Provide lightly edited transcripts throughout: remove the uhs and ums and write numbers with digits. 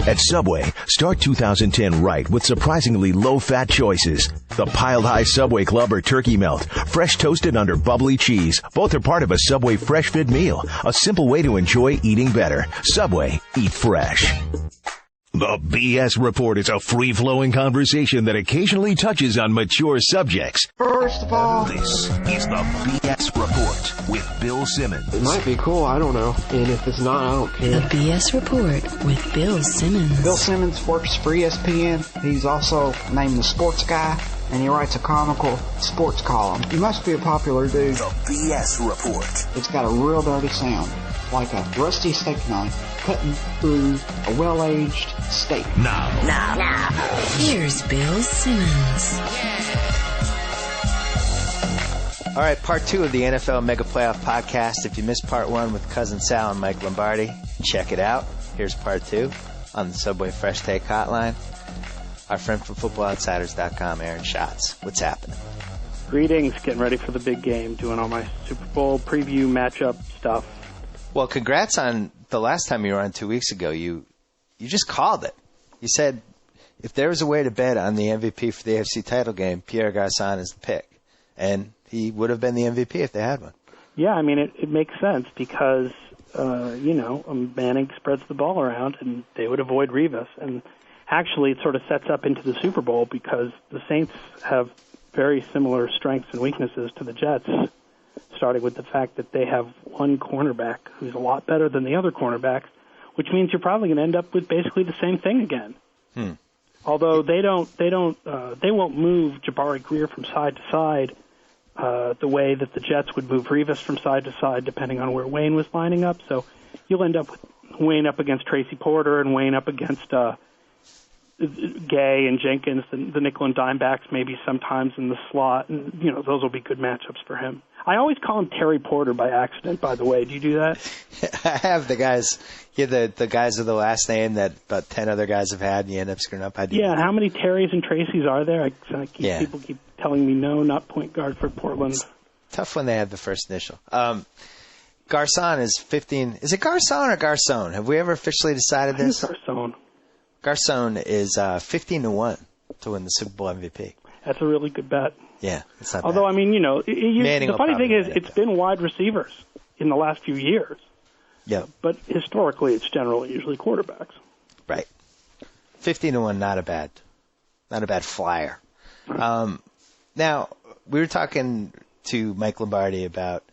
At Subway, start 2010 right with surprisingly low-fat choices. The Piled High Subway Club or Turkey Melt, fresh toasted under bubbly cheese. Both are part of a Subway Fresh Fit meal, a simple way to enjoy eating better. Subway, eat fresh. The BS Report is a free-flowing conversation that occasionally touches on mature subjects. First of all, This is the BS Report with Bill Simmons. it might be cool, I don't know. And if it's not, I don't The care. BS Report with Bill Simmons. Bill Simmons works for ESPN. He's also named the sports guy, and he writes a comical sports column. He must be a popular dude. The BS Report. It's got a real dirty sound, like a rusty steak knife cutting through a well-aged steak. Now. Here's Bill Simmons. All right, part 2 of the NFL Mega Playoff Podcast. If you missed part 1 with Cousin Sal and Mike Lombardi, check it out. Here's part 2 on the Subway Fresh Take Hotline. Our friend from FootballOutsiders.com, Aaron Schatz. What's happening? Greetings, getting ready for the big game, doing all my Super Bowl preview matchup stuff. Well, congrats on the last time you were on 2 weeks ago. You just called it. You said if there was a way to bet on the MVP for the AFC title game, Pierre Garçon is the pick. And he would have been the MVP if they had one. Yeah, I mean, it makes sense because, Manning spreads the ball around and they would avoid Revis. And actually, it sort of sets up into the Super Bowl because the Saints have very similar strengths and weaknesses to the Jets, starting with the fact that they have one cornerback who's a lot better than the other cornerbacks, which means you're probably going to end up with basically the same thing again. Although they won't move Jabari Greer from side to side the way that the Jets would move Revis from side to side, depending on where Wayne was lining up. So you'll end up with Wayne up against Tracy Porter and Wayne up against Gay and Jenkins, the nickel and dime backs, maybe sometimes in the slot, and those will be good matchups for him. I always call him Terry Porter by accident, by the way. Do you do that? I have the guys, the guys with the last name that about 10 other guys have had, and you end up screwing up. I do. Yeah, how many Terrys and Tracys are there? People keep telling me no, not point guard for Portland. Tough when they have the first initial. Garçon is 15. Is it Garçon or Garcon? Have we ever officially decided this? Garcon. Garcon is 15-1 to win the Super Bowl MVP. That's a really good bet. Yeah, it's not Although, bad. I mean, the funny thing is it's been wide receivers in the last few years. Yeah. But historically, it's generally usually quarterbacks. Right. 15-1, not a bad flyer. Now, we were talking to Mike Lombardi about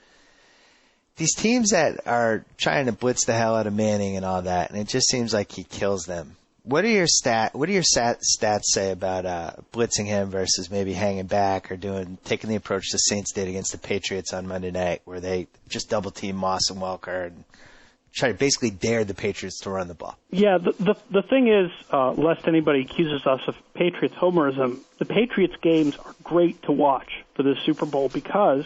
these teams that are trying to blitz the hell out of Manning and all that, and it just seems like he kills them. What do your stats say about blitzing him versus maybe hanging back or taking the approach the Saints did against the Patriots on Monday night, where they just double team Moss and Welker and try to basically dare the Patriots to run the ball? Yeah, the thing is, lest anybody accuses us of Patriots homerism, the Patriots games are great to watch for this Super Bowl because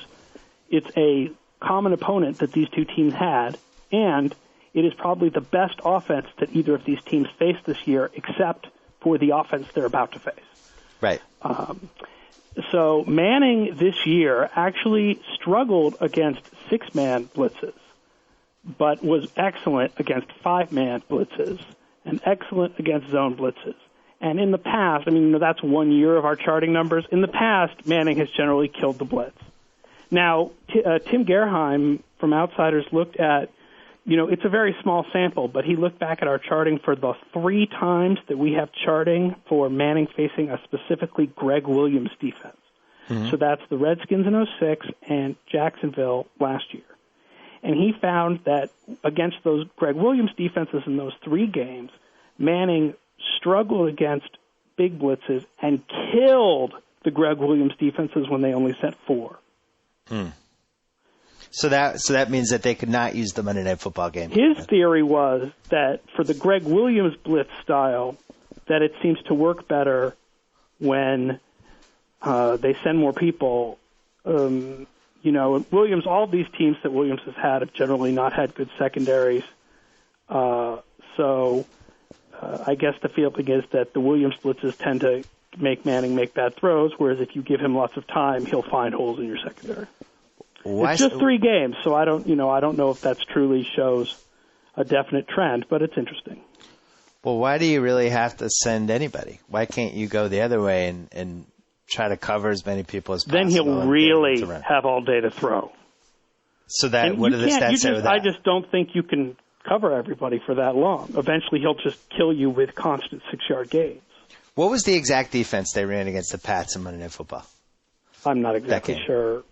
it's a common opponent that these two teams had, and it is probably the best offense that either of these teams faced this year, except for the offense they're about to face. Right. So Manning this year actually struggled against six-man blitzes, but was excellent against five-man blitzes and excellent against zone blitzes. And in the past, that's 1 year of our charting numbers. In the past, Manning has generally killed the blitz. Now, Tim Gerheim from Outsiders looked at, it's a very small sample, but he looked back at our charting for the 3 times that we have charting for Manning facing a specifically Greg Williams defense. Mm-hmm. So that's the Redskins in 2006 and Jacksonville last year. And he found that against those Greg Williams defenses in those 3 games, Manning struggled against big blitzes and killed the Greg Williams defenses when they only sent 4. So that means that they could not use the Monday Night Football game. His theory was that for the Greg Williams blitz style, that it seems to work better when they send more people. Williams, all these teams that Williams has had have generally not had good secondaries. So I guess the feeling is that the Williams blitzes tend to make Manning make bad throws, whereas if you give him lots of time, he'll find holes in your secondary. It's just 3 games, so I don't know if that truly shows a definite trend, but it's interesting. Well, why do you really have to send anybody? Why can't you go the other way and try to cover as many people as possible? Then he'll really have all day to throw. So that, what did the stats say with that? I just don't think you can cover everybody for that long. Eventually he'll just kill you with constant 6-yard gains. What was the exact defense they ran against the Pats in Monday Night Football? I'm not exactly sure.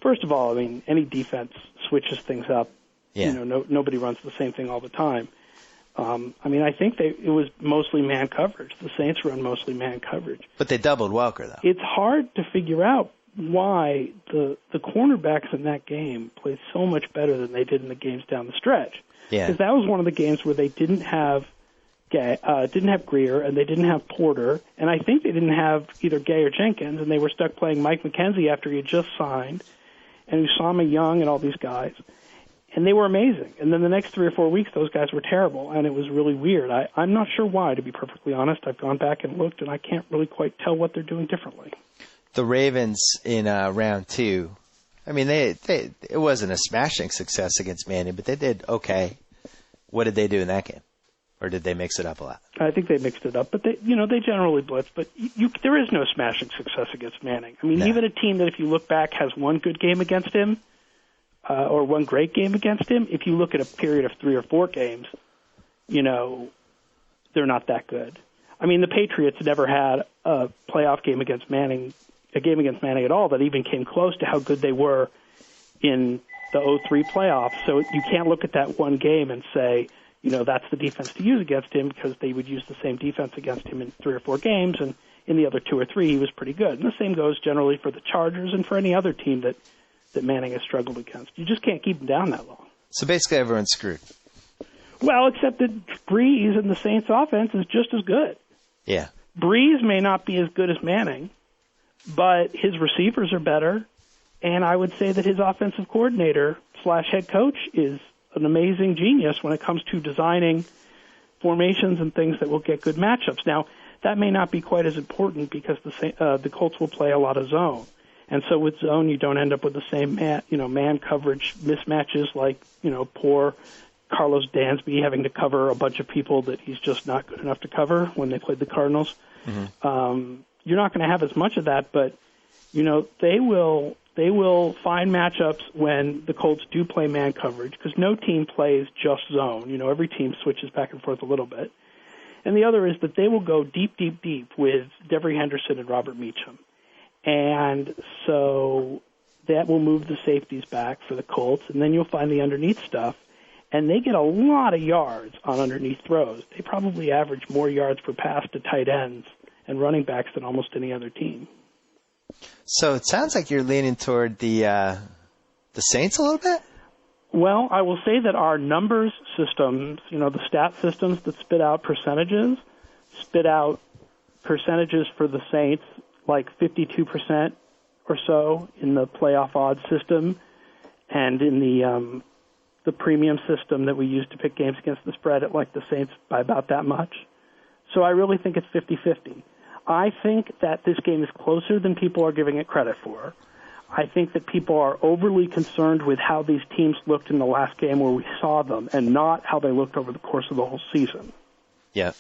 First of all, any defense switches things up. Yeah. Nobody runs the same thing all the time. I think it was mostly man coverage. The Saints run mostly man coverage. But they doubled Welker, though. It's hard to figure out why the cornerbacks in that game played so much better than they did in the games down the stretch. Yeah. Because that was one of the games where they didn't have Greer and they didn't have Porter, and I think they didn't have either Gay or Jenkins, and they were stuck playing Mike McKenzie after he had just signed, and Usama Young and all these guys. And they were amazing. And then the next 3 or 4 weeks, those guys were terrible, and it was really weird. I'm not sure why, to be perfectly honest. I've gone back and looked, and I can't really quite tell what they're doing differently. The Ravens in round 2, it wasn't a smashing success against Manning, but they did okay. What did they do in that game? Or did they mix it up a lot? I think they mixed it up, but they generally blitz. But there is no smashing success against Manning. No. Even a team that, if you look back, has one good game against him, or one great game against him, if you look at a period of 3 or 4 games, they're not that good. The Patriots never had a playoff game against Manning, at all that even came close to how good they were in the 2003 playoffs. So you can't look at that one game and say, that's the defense to use against him, because they would use the same defense against him in 3 or 4 games, and in the other 2 or 3 he was pretty good. And the same goes generally for the Chargers and for any other team that Manning has struggled against. You just can't keep him down that long. So basically everyone's screwed. Well, except that Breeze and the Saints offense is just as good. Yeah. Breeze may not be as good as Manning, but his receivers are better, and I would say that his offensive coordinator / head coach is an amazing genius when it comes to designing formations and things that will get good matchups. Now, that may not be quite as important because the Colts will play a lot of zone. And so with zone, you don't end up with the same man coverage mismatches like, poor Carlos Dansby having to cover a bunch of people that he's just not good enough to cover when they played the Cardinals. Mm-hmm. You're not going to have as much of that, but, they will find matchups when the Colts do play man coverage, because no team plays just zone. Every team switches back and forth a little bit. And the other is that they will go deep, deep, deep with Devery Henderson and Robert Meacham. And so that will move the safeties back for the Colts, and then you'll find the underneath stuff. And they get a lot of yards on underneath throws. They probably average more yards per pass to tight ends and running backs than almost any other team. So it sounds like you're leaning toward the Saints a little bit? Well, I will say that our numbers systems, the stat systems that spit out percentages for the Saints, like 52% or so in the playoff odds system, and in the premium system that we use to pick games against the spread at like the Saints by about that much. So I really think it's 50-50. I think that this game is closer than people are giving it credit for. I think that people are overly concerned with how these teams looked in the last game where we saw them, and not how they looked over the course of the whole season. Yeah.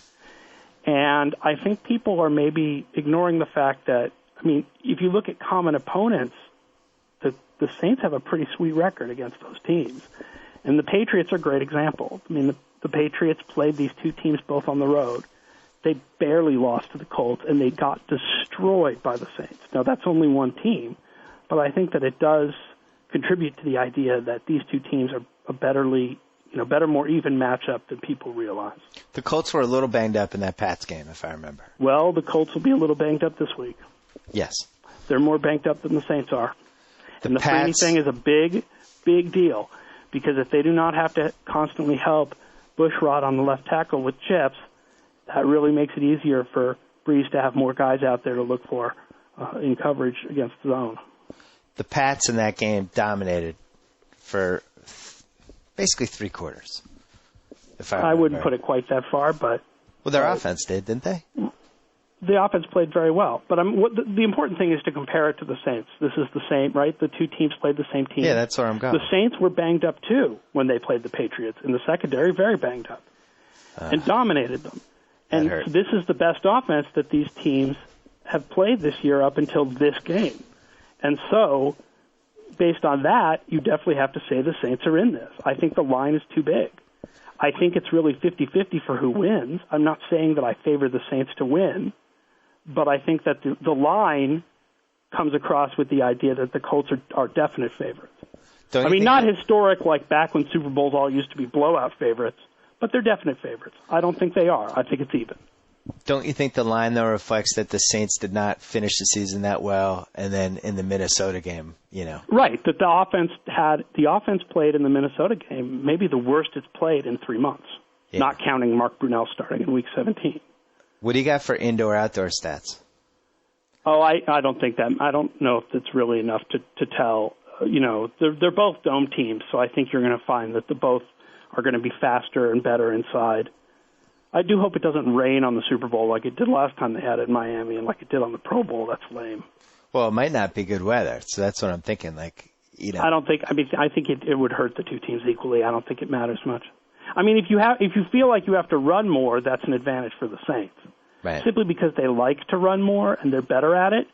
And I think people are maybe ignoring the fact that, if you look at common opponents, the Saints have a pretty sweet record against those teams. And the Patriots are a great example. The Patriots played these two teams both on the road. They barely lost to the Colts, and they got destroyed by the Saints. Now, that's only one team, but I think that it does contribute to the idea that these two teams are a better, more even matchup than people realize. The Colts were a little banged up in that Pats game, if I remember. Well, the Colts will be a little banged up this week. Yes. They're more banged up than the Saints are. And the Pats... Freeney thing is a big, big deal, because if they do not have to constantly help Bushrod on the left tackle with chips, that really makes it easier for Breeze to have more guys out there to look for in coverage against the zone. The Pats in that game dominated for basically 3 quarters. I wouldn't put it quite that far, but... Well, their offense did, didn't they? The offense played very well. But the important thing is to compare it to the Saints. This is the same, right? The two teams played the same team. Yeah, that's where I'm going. The Saints were banged up, too, when they played the Patriots. In the secondary, very banged up. and dominated them. And this is the best offense that these teams have played this year up until this game. And so, based on that, you definitely have to say the Saints are in this. I think the line is too big. I think it's really 50-50 for who wins. I'm not saying that I favor the Saints to win, but I think that the line comes across with the idea that the Colts are definite favorites. I mean, not historic like back when Super Bowls all used to be blowout favorites, but they're definite favorites. I don't think they are. I think it's even. Don't you think the line, though, reflects that the Saints did not finish the season that well, and then in the Minnesota game, Right, that the offense played in the Minnesota game maybe the worst it's played in 3 months, not counting Mark Brunell starting in Week 17. What do you got for indoor-outdoor stats? Oh, I don't think that. I don't know if it's really enough to tell. They're both dome teams, so I think you're going to find that both are going to be faster and better inside. I do hope it doesn't rain on the Super Bowl like it did last time they had it in Miami and like it did on the Pro Bowl. That's lame. Well, it might not be good weather, so that's what I'm thinking. I think it would hurt the two teams equally. I don't think it matters much. I mean, if you feel like you have to run more, that's an advantage for the Saints. Right. Simply because they like to run more and they're better at it.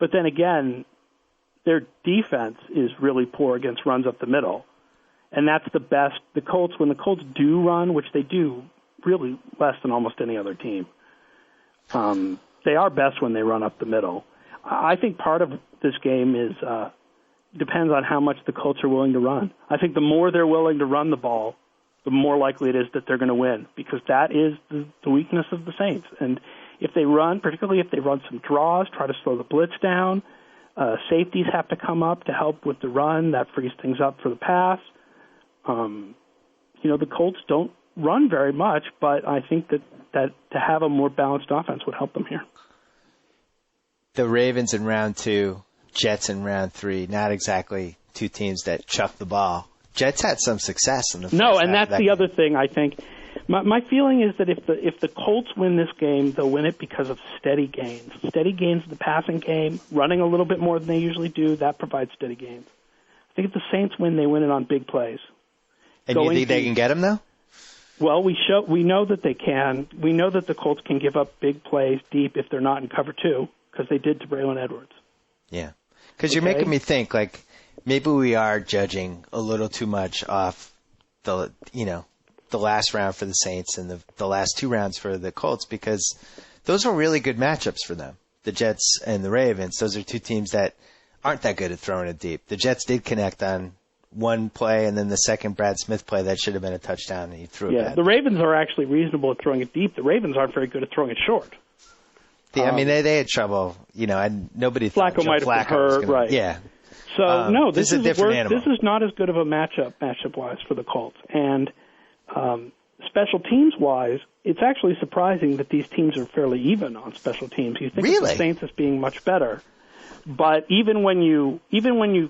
But then again, their defense is really poor against runs up the middle. And that's the best. When the Colts do run, which they do really less than almost any other team, they are best when they run up the middle. I think part of this game depends on how much the Colts are willing to run. I think the more they're willing to run the ball, the more likely it is that they're going to win, because that is the weakness of the Saints. And if they run, particularly if they run some draws, try to slow the blitz down, safeties have to come up to help with the run. That frees things up for the pass. The Colts don't run very much, but I think that to have a more balanced offense would help them here. The Ravens in round 2, Jets in round 3, not exactly two teams that chuck the ball. Jets had some success in the first half. No, and that's the other thing, I think. My feeling is that if the Colts win this game, they'll win it because of steady gains. Steady gains in the passing game, running a little bit more than they usually do, that provides steady gains. I think if the Saints win, they win it on big plays. And you think they can get them, though? Well, we know that they can. We know that the Colts can give up big plays deep if they're not in cover 2, because they did to Braylon Edwards. Yeah. Because you're making me think, maybe we are judging a little too much off the last round for the Saints and the last 2 rounds for the Colts, because those were really good matchups for them. The Jets and the Ravens, those are two teams that aren't that good at throwing it deep. The Jets did connect on one play, and then the second Brad Smith play that should have been a touchdown, and he threw it back. The Ravens are actually reasonable at throwing it deep. The Ravens aren't very good at throwing it short. They had trouble. Nobody thought Flacco might have been hurt, right? Yeah. So this is a different animal. This is not as good of a matchup-wise for the Colts. And special teams-wise, it's actually surprising that these teams are fairly even on special teams. You think of the Saints as being much better. But even when you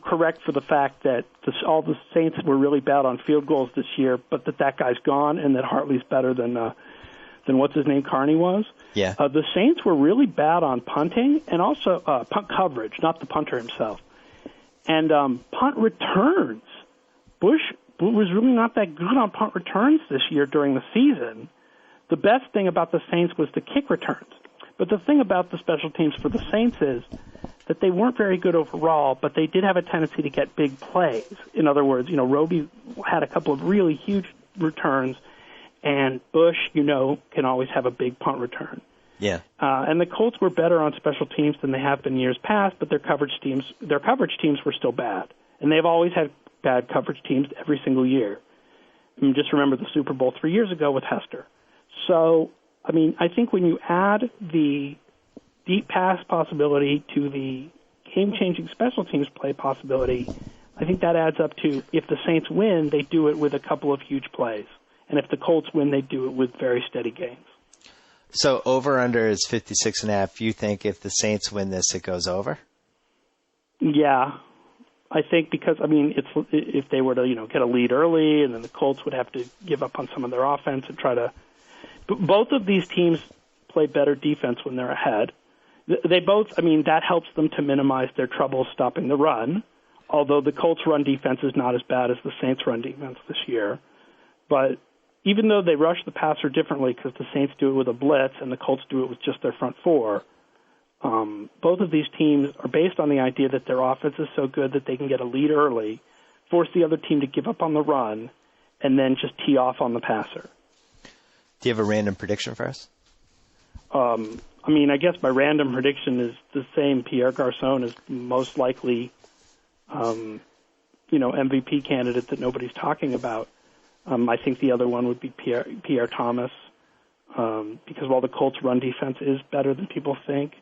correct for the fact that all the Saints were really bad on field goals this year, but that guy's gone and that Hartley's better than what's his name, Carney was. Yeah. The Saints were really bad on punting and also punt coverage, not the punter himself. And punt returns. Bush was really not that good on punt returns this year during the season. The best thing about the Saints was the kick returns. But the thing about the special teams for the Saints is that they weren't very good overall, but they did have a tendency to get big plays. In other words, Roby had a couple of really huge returns, and Bush, can always have a big punt return. Yeah. And the Colts were better on special teams than they have been years past, but their coverage teams were still bad. And they've always had bad coverage teams every single year. Just remember the Super Bowl 3 years ago with Hester. So, I think when you add the deep pass possibility to the game-changing special teams play possibility, I think that adds up to, if the Saints win, they do it with a couple of huge plays. And if the Colts win, they do it with very steady gains. So over-under is 56.5. You think if the Saints win this, it goes over? Yeah. I think because, if they were to, get a lead early, and then the Colts would have to give up on some of their offense and try to... Both of these teams play better defense when they're ahead. They both, that helps them to minimize their trouble stopping the run, although the Colts' run defense is not as bad as the Saints' run defense this year. But even though they rush the passer differently because the Saints do it with a blitz and the Colts do it with just their front four, both of these teams are based on the idea that their offense is so good that they can get a lead early, force the other team to give up on the run, and then just tee off on the passer. Do you have a random prediction for us? I guess my random prediction is the same. Pierre Garçon is most likely, MVP candidate that nobody's talking about. I think the other one would be Pierre Thomas, because while the Colts' run defense is better than people think,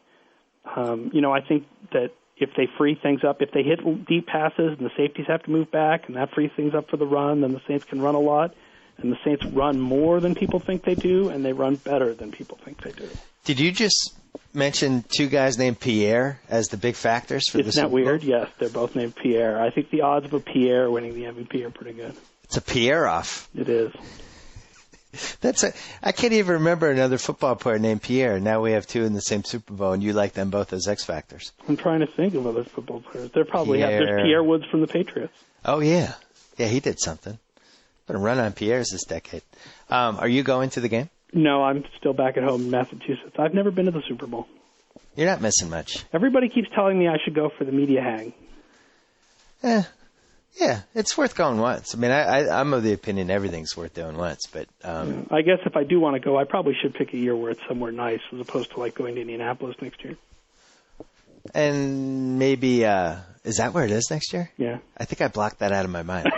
I think that if they free things up, if they hit deep passes and the safeties have to move back and that frees things up for the run, then the Saints can run a lot. And the Saints run more than people think they do, and they run better than people think they do. Did you just mention two guys named Pierre as the big factors for this? Isn't that weird? Yes, they're both named Pierre. I think the odds of a Pierre winning the MVP are pretty good. It's a Pierre-off. It is. I can't even remember another football player named Pierre. Now we have two in the same Super Bowl, and you like them both as X factors. I'm trying to think of other football players. There's Pierre Woods from the Patriots. Oh, yeah. Yeah, he did something. Been a run on Pierre's this decade. Are you going to the game? No, I'm still back at home in Massachusetts. I've never been to the Super Bowl. You're not missing much. Everybody keeps telling me I should go for the media hang. Yeah, it's worth going once. I mean, I'm of the opinion everything's worth doing once, but... I guess if I do want to go, I probably should pick a year where it's somewhere nice as opposed to, going to Indianapolis next year. And maybe... is that where it is next year? Yeah. I think I blocked that out of my mind.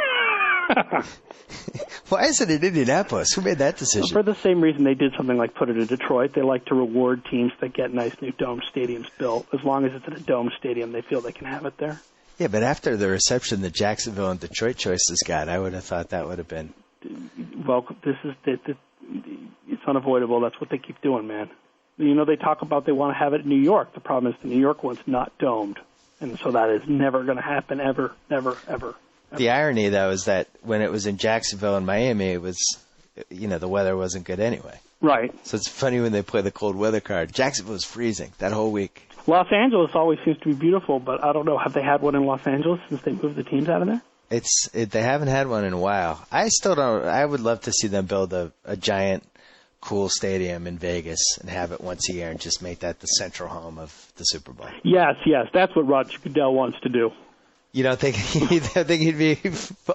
Why is it in Indianapolis? Who made that decision? For the same reason they did something like put it in Detroit. They like to reward teams that get nice new dome stadiums built. As long as it's in a dome stadium, they feel they can have it there. Yeah, but after the reception that Jacksonville and Detroit choices got, I would have thought that would have been... Well, it's unavoidable. That's what they keep doing, man. They talk about they want to have it in New York. The problem is the New York one's not domed. And so that is never going to happen, ever, ever, ever. The irony, though, is that when it was in Jacksonville and Miami, it was, the weather wasn't good anyway. Right. So it's funny when they play the cold weather card. Jacksonville was freezing that whole week. Los Angeles always seems to be beautiful, but I don't know. Have they had one in Los Angeles since they moved the teams out of there? They haven't had one in a while. I still don't. I would love to see them build a giant, cool stadium in Vegas and have it once a year and just make that the central home of the Super Bowl. Yes. That's what Roger Goodell wants to do. You don't think he'd be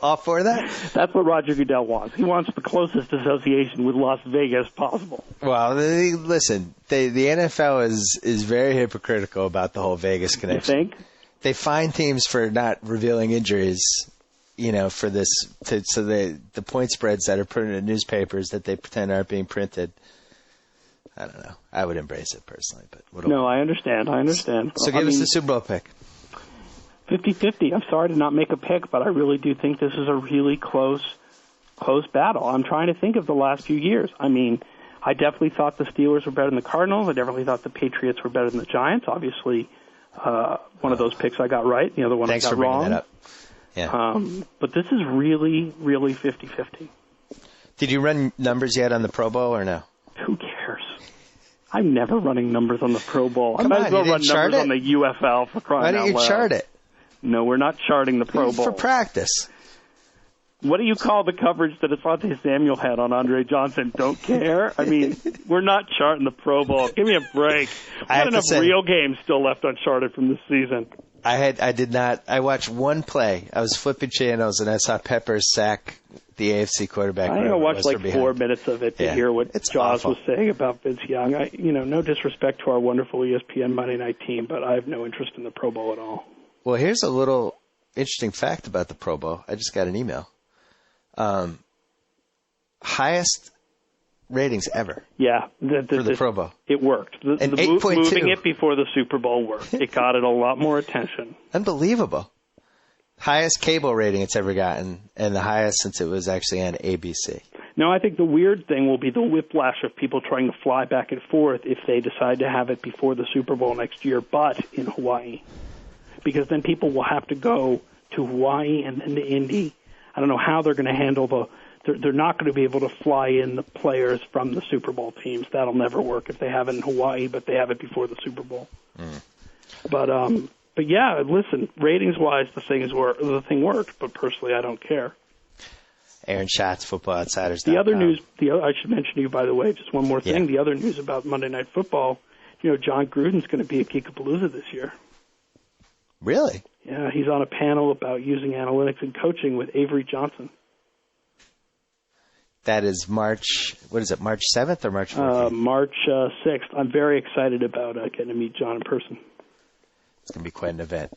off for that? That's what Roger Goodell wants. He wants the closest association with Las Vegas possible. Well, listen, the NFL is very hypocritical about the whole Vegas connection. You think? They fine teams for not revealing injuries, for this, so the point spreads that are printed in newspapers that they pretend aren't being printed. I don't know. I would embrace it personally, but I understand. So give us the Super Bowl pick. 50-50. I'm sorry to not make a pick, but I really do think this is a really close battle. I'm trying to think of the last few years. I mean, I definitely thought the Steelers were better than the Cardinals. I definitely thought the Patriots were better than the Giants. Obviously, one of those picks I got right. The other one I got wrong. Thanks for bringing that up. Yeah. But this is really, really 50-50. Did you run numbers yet on the Pro Bowl or no? Who cares? I'm never running numbers on the Pro Bowl. I might as well run numbers on the UFL for crying out loud. Why don't you chart it? No, we're not charting the Pro Bowl. For practice. What do you call the coverage that Asante Samuel had on Andre Johnson? Don't care? I mean, we're not charting the Pro Bowl. Give me a break. We've got enough real games still left uncharted from this season. I did not. I watched one play. I was flipping channels, and I saw Peppers sack the AFC quarterback. I watched 4 minutes of it to hear what Jaws was saying about Vince Young. No disrespect to our wonderful ESPN Monday night team, but I have no interest in the Pro Bowl at all. Well, here's a little interesting fact about the Pro Bowl. I just got an email. Highest ratings ever. Yeah. For the Pro Bowl. It worked. And 8.2. Moving it before the Super Bowl worked. It got it a lot more attention. Unbelievable. Highest cable rating it's ever gotten, and the highest since it was actually on ABC. No, I think the weird thing will be the whiplash of people trying to fly back and forth if they decide to have it before the Super Bowl next year, but in Hawaii. Because then people will have to go to Hawaii and then to Indy. I don't know how they're going to handle they're not going to be able to fly in the players from the Super Bowl teams. That'll never work if they have it in Hawaii, but they have it before the Super Bowl. But yeah, listen, ratings-wise, the thing worked, but personally I don't care. Aaron Schatz, FootballOutsiders.com. The other news, I should mention to you, by the way, just one more thing. Yeah. The other news about Monday Night Football, John Gruden's going to be at Geekapalooza this year. Really? Yeah, he's on a panel about using analytics and coaching with Avery Johnson. That is March 7th or March 14th? March 6th. I'm very excited about getting to meet John in person. It's going to be quite an event.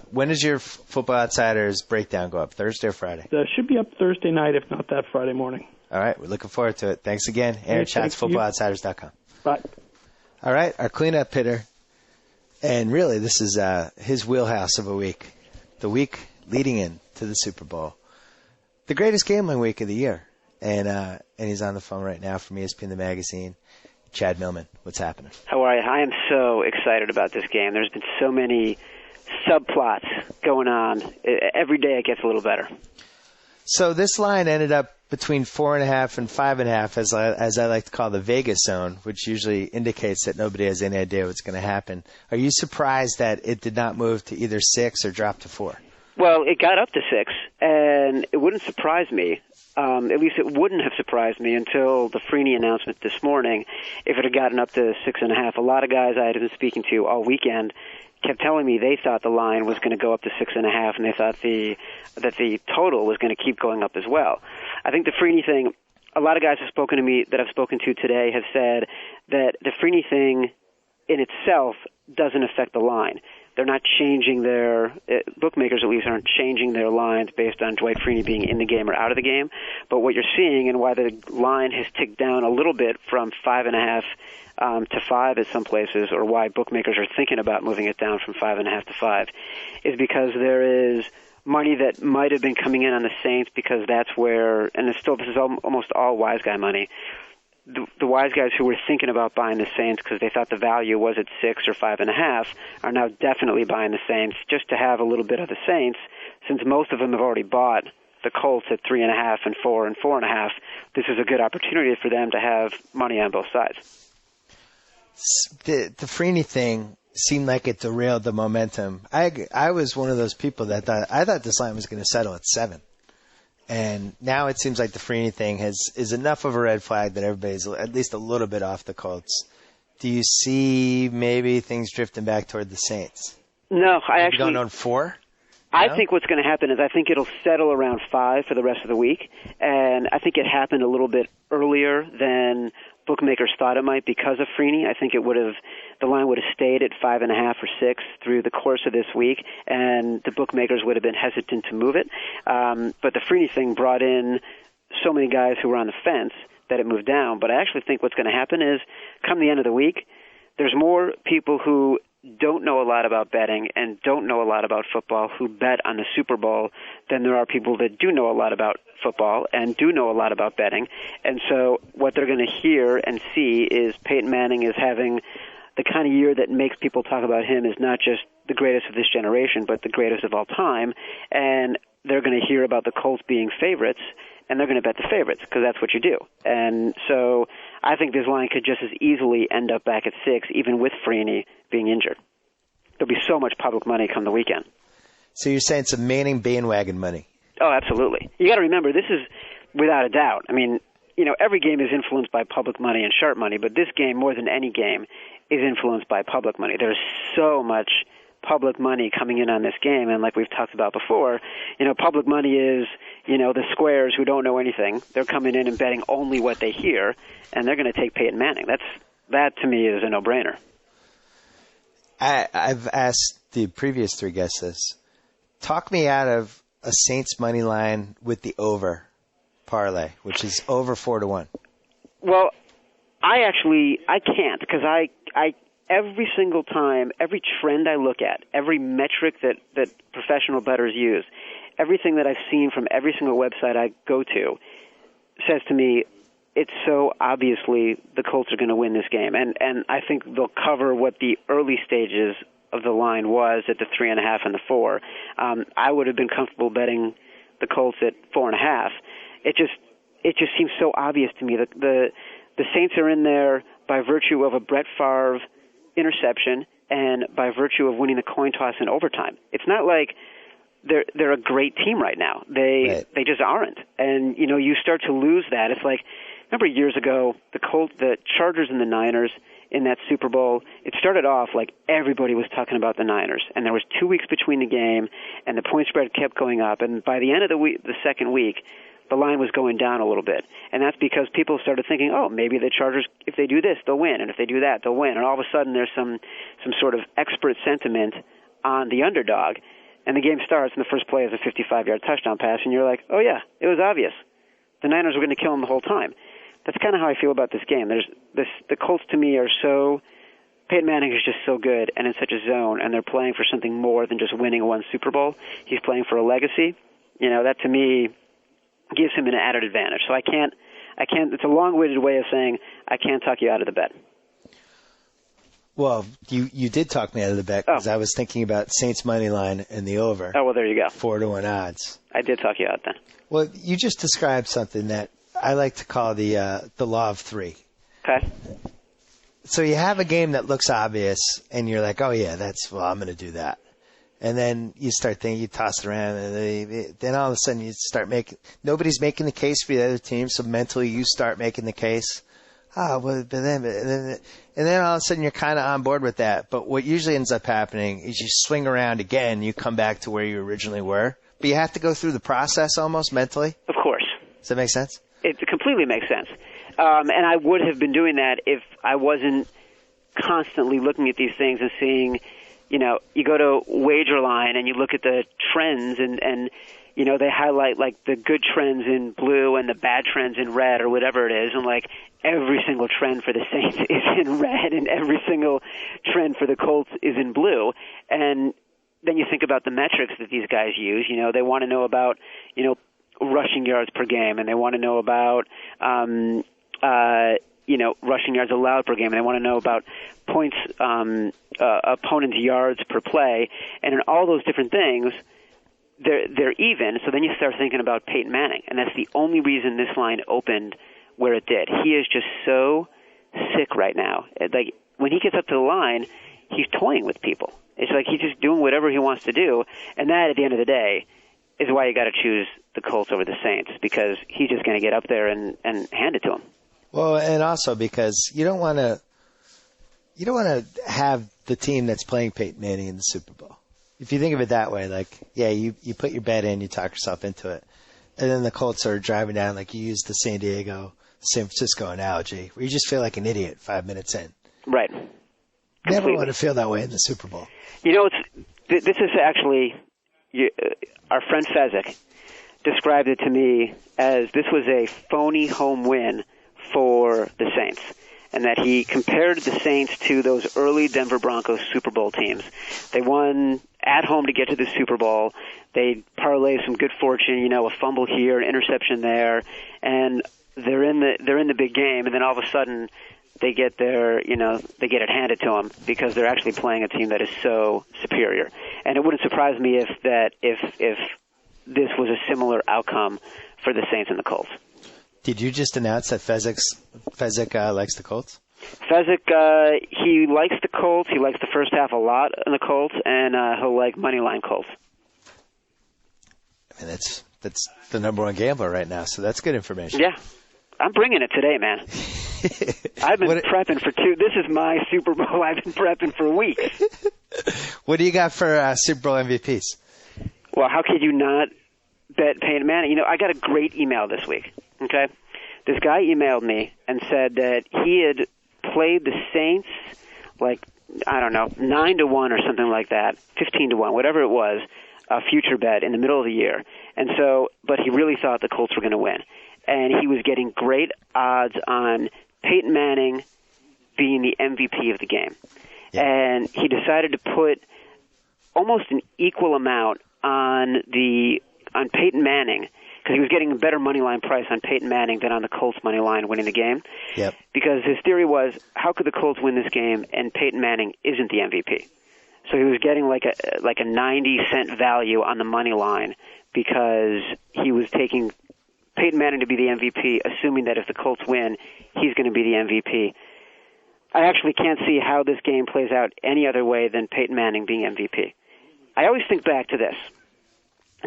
When does your Football Outsiders breakdown go up, Thursday or Friday? It should be up Thursday night, if not that Friday morning. All right, we're looking forward to it. Thanks again. Aaron Schatz, FootballOutsiders.com. Bye. All right, our cleanup hitter. And really, this is his wheelhouse of a week. The week leading in to the Super Bowl. The greatest gambling week of the year. And he's on the phone right now from ESPN The Magazine. Chad Millman, what's happening? How are you? I am so excited about this game. There's been so many subplots going on. Every day it gets a little better. So this line ended up between 4.5 and 5.5, as I like to call the Vegas zone, which usually indicates that nobody has any idea what's going to happen. Are you surprised that it did not move to either 6 or drop to 4? Well, it got up to 6, and it wouldn't surprise me. At least it wouldn't have surprised me until the Freeney announcement this morning. If it had gotten up to 6.5, a lot of guys I had been speaking to all weekend kept telling me they thought the line was going to go up to 6.5, and they thought that the total was going to keep going up as well. I think the Freeney thing, a lot of guys have spoken to me that I've spoken to today have said that the Freeney thing in itself doesn't affect the line. They're not changing their bookmakers, at least, aren't changing their lines based on Dwight Freeney being in the game or out of the game. But what you're seeing, and why the line has ticked down a little bit from 5.5 to 5 at some places, or why bookmakers are thinking about moving it down from 5.5 to 5, is because there is money that might have been coming in on the Saints, because that's where, and it's still, this is almost all wise guy money. The wise guys who were thinking about buying the Saints because they thought the value was at 6 or 5.5 are now definitely buying the Saints just to have a little bit of the Saints, since most of them have already bought the Colts at 3.5 and 4 and 4.5. This is a good opportunity for them to have money on both sides. The Freeney thing seemed like it derailed the momentum. I was one of those people that thought this line was going to settle at 7. And now it seems like the Freeney thing is enough of a red flag that everybody's at least a little bit off the Colts. Do you see maybe things drifting back toward the Saints? No, I actually going on 4. I think what's going to happen is I think it'll settle around 5 for the rest of the week, and I think it happened a little bit earlier than bookmakers thought it might because of Freeney. I think the line would have stayed at 5.5 or 6 through the course of this week, and the bookmakers would have been hesitant to move it. But the Freeney thing brought in so many guys who were on the fence that it moved down. But I actually think what's going to happen is, come the end of the week, there's more people who don't know a lot about betting and don't know a lot about football who bet on the Super Bowl than there are people that do know a lot about football and do know a lot about betting. And so what they're going to hear and see is Peyton Manning is having the kind of year that makes people talk about him as not just the greatest of this generation, but the greatest of all time. And they're going to hear about the Colts being favorites, and they're going to bet the favorites because that's what you do. And so I think this line could just as easily end up back at 6, even with Freeney being injured. There'll be so much public money come the weekend. So you're saying some Manning bandwagon money? Oh, absolutely. You got to remember, this is without a doubt. I mean, every game is influenced by public money and sharp money, but this game, more than any game, is influenced by public money. There's so much public money coming in on this game, and like we've talked about before, public money is, the squares who don't know anything. They're coming in and betting only what they hear, and they're going to take Peyton Manning. That to me is a no-brainer. I've asked the previous 3 guests this. Talk me out of a Saints money line with the over parlay, which is over 4-1. Well, I can't, because I every single time, every trend I look at, every metric that professional bettors use, everything that I've seen from every single website I go to says to me, it's so obviously the Colts are going to win this game. And I think they'll cover what the early stages of the line was at the 3.5 and the 4. I would have been comfortable betting the Colts at 4.5. It just seems so obvious to me that the Saints are in there by virtue of a Brett Favre interception and by virtue of winning the coin toss in overtime. It's not like they're a great team right now. They just aren't. And you start to lose that. It's like, remember years ago, the Chargers and the Niners in that Super Bowl, it started off like everybody was talking about the Niners, and there was 2 weeks between the game, and the point spread kept going up, and by the end of the second week, the line was going down a little bit. And that's because people started thinking, oh, maybe the Chargers, if they do this, they'll win, and if they do that, they'll win. And all of a sudden there's some sort of expert sentiment on the underdog, and the game starts, and the first play is a 55-yard touchdown pass, and you're like, oh, yeah, it was obvious. The Niners were going to kill them the whole time. That's kind of how I feel about this game. The Colts, to me, are so – Peyton Manning is just so good and in such a zone, and they're playing for something more than just winning one Super Bowl. He's playing for a legacy. That, to me, gives him an added advantage. So I can't – it's a long-winded way of saying I can't talk you out of the bet. Well, you did talk me out of the bet because I was thinking about Saints money line and the over. Oh, well, there you go. 4-1 odds. I did talk you out then. Well, you just described something that I like to call the law of three. Okay. So you have a game that looks obvious, and you're like, oh, yeah, I'm going to do that. And then you start thinking, you toss it around, and then all of a sudden you start nobody's making the case for the other team, so mentally you start making the case. And then all of a sudden you're kind of on board with that. But what usually ends up happening is you swing around again, you come back to where you originally were. But you have to go through the process almost mentally. Of course. Does that make sense? It completely makes sense. And I would have been doing that if I wasn't constantly looking at these things and seeing, you go to Wagerline and you look at the trends and they highlight like the good trends in blue and the bad trends in red or whatever it is. And like every single trend for the Saints is in red and every single trend for the Colts is in blue. And then you think about the metrics that these guys use. They want to know about, rushing yards per game, and they want to know about, rushing yards allowed per game, and they want to know about points, opponents' yards per play, and in all those different things, they're even. So then you start thinking about Peyton Manning, and that's the only reason this line opened where it did. He is just so sick right now. Like when he gets up to the line, he's toying with people. It's like he's just doing whatever he wants to do, and that, at the end of the day, is why you got to choose the Colts over the Saints, because he's just going to get up there and hand it to him. Well, and also because you don't want to have the team that's playing Peyton Manning in the Super Bowl. If you think of it that way, like, yeah, you put your bet in, you talk yourself into it, and then the Colts are driving down, like you used the San Francisco analogy, where you just feel like an idiot 5 minutes in. Right. Never want to feel that way in the Super Bowl. This is actually our friend Fezzik described it to me as this was a phony home win for the Saints, and that he compared the Saints to those early Denver Broncos Super Bowl teams. They won at home to get to the Super Bowl. They parlayed some good fortune, a fumble here, an interception there, and they're in the big game, and then all of a sudden they get they get it handed to them because they're actually playing a team that is so superior. And it wouldn't surprise me if this was a similar outcome for the Saints and the Colts. Did you just announce that Fezzik likes the Colts? Fezzik, he likes the Colts. He likes the first half a lot in the Colts, and he'll like moneyline Colts. I mean, that's the number one gambler right now, so that's good information. Yeah. I'm bringing it today, man. I've been prepping for this is my Super Bowl. I've been prepping for weeks. What do you got for Super Bowl MVPs? Well, how could you not bet Peyton Manning? I got a great email this week, okay? This guy emailed me and said that he had played the Saints, 9-1 or something like that, 15-1, whatever it was, a future bet in the middle of the year. And so, but he really thought the Colts were going to win. And he was getting great odds on Peyton Manning being the MVP of the game. Yeah. And he decided to put almost an equal amount on Peyton Manning, because he was getting a better money line price on Peyton Manning than on the Colts money line winning the game. Yep. Because his theory was, how could the Colts win this game and Peyton Manning isn't the MVP? So he was getting like a 90-cent value on the money line because he was taking Peyton Manning to be the MVP, assuming that if the Colts win, he's going to be the MVP. I actually can't see how this game plays out any other way than Peyton Manning being MVP. I always think back to this.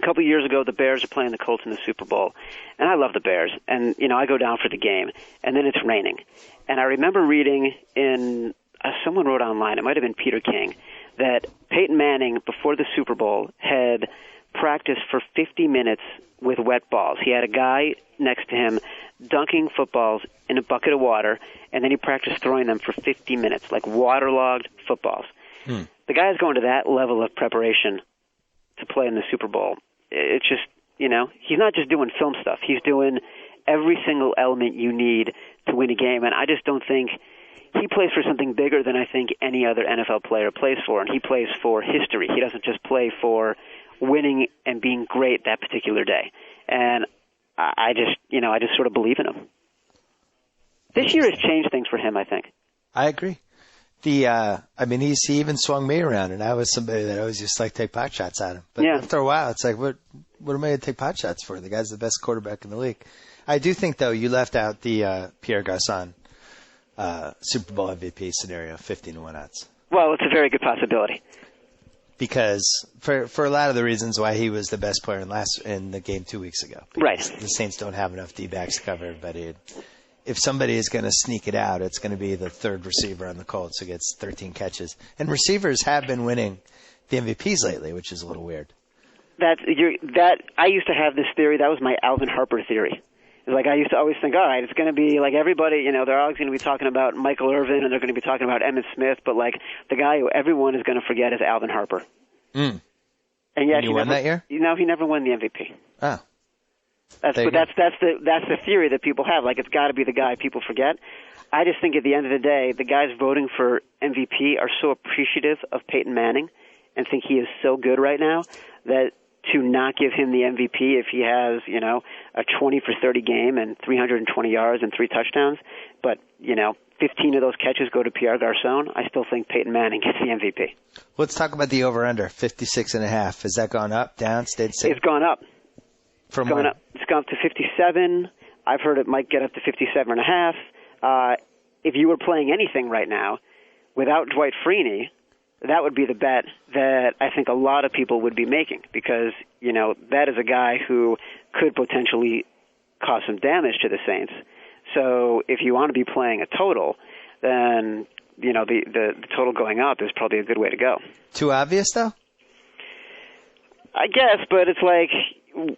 A couple of years ago, the Bears are playing the Colts in the Super Bowl, and I love the Bears. And, I go down for the game, and then it's raining. And I remember reading in someone wrote online, it might have been Peter King, that Peyton Manning, before the Super Bowl, had practiced for 50 minutes with wet balls. He had a guy next to him dunking footballs in a bucket of water, and then he practiced throwing them for 50 minutes, like waterlogged footballs. The guy's going to that level of preparation to play in the Super Bowl. It's just, he's not just doing film stuff. He's doing every single element you need to win a game, and I just don't think he plays for something bigger than I think any other NFL player plays for, and he plays for history. He doesn't just play for winning and being great that particular day. And I just sort of believe in him. This year has changed things for him, I think. I agree. He even swung me around, and I was somebody that always just take pot shots at him. But after a while, it's like, what am I going to take pot shots for? The guy's the best quarterback in the league. I do think, though, you left out the Pierre Garçon Super Bowl MVP scenario, 15-1 odds. Well, it's a very good possibility. Because for a lot of the reasons why he was the best player in the game 2 weeks ago. Right. The Saints don't have enough D-backs to cover everybody. If somebody is going to sneak it out, it's going to be the third receiver on the Colts who gets 13 catches. And receivers have been winning the MVPs lately, which is a little weird. I used to have this theory. That was my Alvin Harper theory. Like, I used to always think, all right, it's going to be like everybody, they're always going to be talking about Michael Irvin and they're going to be talking about Emmitt Smith, but the guy who everyone is going to forget is Alvin Harper. And yet he won that year? He never won the MVP. Oh. That's the theory that people have. It's got to be the guy people forget. I just think at the end of the day, the guys voting for MVP are so appreciative of Peyton Manning and think he is so good right now that to not give him the MVP if he has, a 20 for 30 game and 320 yards and 3 touchdowns, but, 15 of those catches go to Pierre Garçon, I still think Peyton Manning gets the MVP. Let's talk about the over-under, 56.5. Has that gone up, down, stayed the same? It's gone up. It's gone up to 57. I've heard it might get up to 57.5. If you were playing anything right now, without Dwight Freeney, that would be the bet that I think a lot of people would be making because, that is a guy who could potentially cause some damage to the Saints. So if you want to be playing a total, then, the total going up is probably a good way to go. Too obvious, though? I guess, but it's like,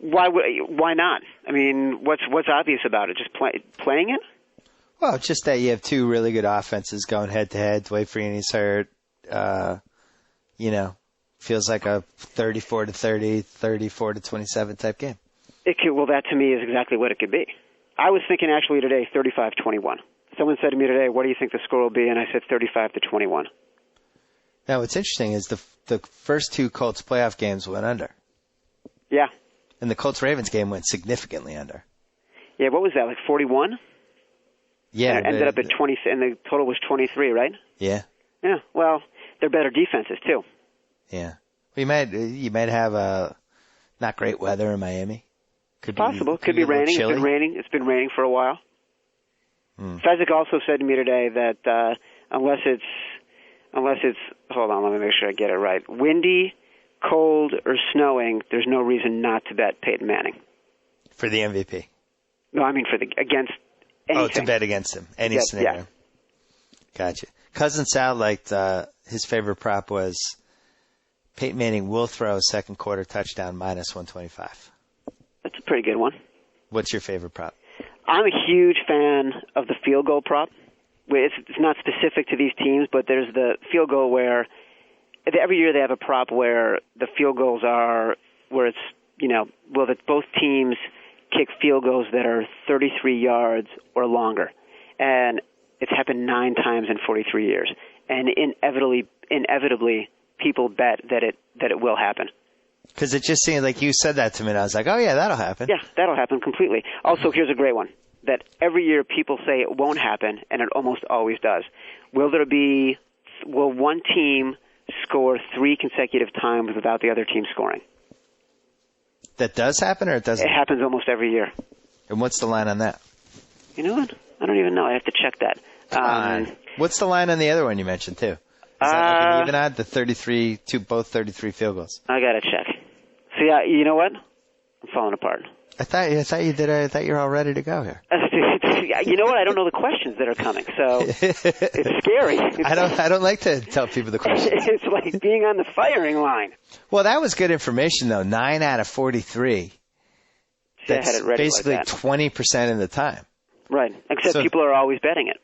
why not? I mean, what's obvious about it? Just playing it? Well, it's just that you have two really good offenses going head-to-head. Dwight Freeney's hurt. Feels like a 34-30, 34-27 type game. That to me is exactly what it could be. I was thinking actually today 35-21. Someone said to me today, what do you think the score will be? And I said 35-21. Now, what's interesting is the first two Colts playoff games went under. Yeah. And the Colts-Ravens game went significantly under. Yeah, what was that, 41? Yeah. And it ended up at 20, and the total was 23, right? Yeah. Yeah, well, they're better defenses, too. Yeah. You might have not great weather in Miami. Could be raining. It's been raining for a while. Fezzik also said to me today that unless it's hold on, let me make sure I get it right. Windy, cold, or snowing, there's no reason not to bet Peyton Manning. For the MVP? No, I mean against anything. Oh, to bet against him. Any scenario. Yeah. Gotcha. Cousin Sal liked his favorite prop was Peyton Manning will throw a second quarter touchdown minus 125. That's a pretty good one. What's your favorite prop? I'm a huge fan of the field goal prop. It's not specific to these teams, but there's the field goal where every year they have a prop where the field goals are where it's, that both teams kick field goals that are 33 yards or longer. And it's happened 9 times in 43 years. And inevitably people bet that it will happen. Because it just seemed like you said that to me, and I was like, oh, yeah, that'll happen. Yeah, that'll happen completely. Also, here's a great one, that every year people say it won't happen, and it almost always does. Will one team score 3 consecutive times without the other team scoring? That does happen, or it doesn't? It happens almost every year. And what's the line on that? You know what? I don't even know. I have to check that. What's the line on the other one you mentioned, too? Is that like an even odd? The 33, both 33 field goals. I got to check. See, you know what? I'm falling apart. I thought you were all ready to go here. You know what? I don't know the questions that are coming, so it's scary. I don't like to tell people the questions. It's like being on the firing line. Well, that was good information, though. 9 out of 43. That's had it ready basically like that. 20% of the time. Right. Except people are always betting it.